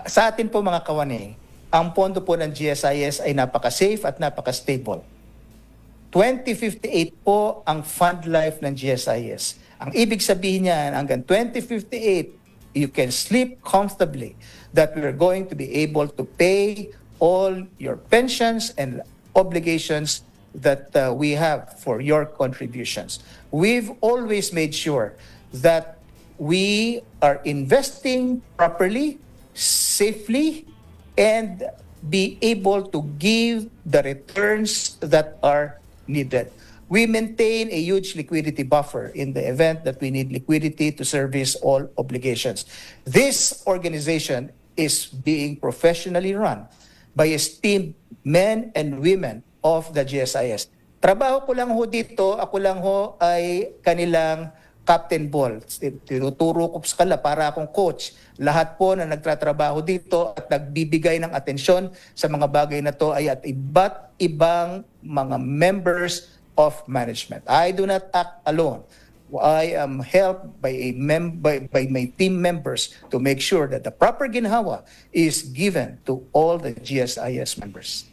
Sa atin po mga kawani, ang pondo po ng GSIS ay napaka-safe at napaka-stable. 2058 po ang fund life ng GSIS. Ang ibig sabihin niyan, hanggang 2058, you can sleep comfortably that we're going to be able to pay all your pensions and obligations that we have for your contributions. We've always made sure that we are investing properly, safely, and be able to give the returns that are needed. We maintain a huge liquidity buffer in the event that we need liquidity to service all obligations. This organization is being professionally run by esteemed men and women of the GSIS. Trabaho ko lang ho dito, ako lang ho ay kanilang Captain Ball. Tinuturo ko sa kanila para akong coach. Lahat po na nagtatrabaho dito at nagbibigay ng atensyon sa mga bagay na to ay at iba't ibang mga members of management. I do not act alone. I am helped by my team members to make sure that the proper ginhawa is given to all the GSIS members.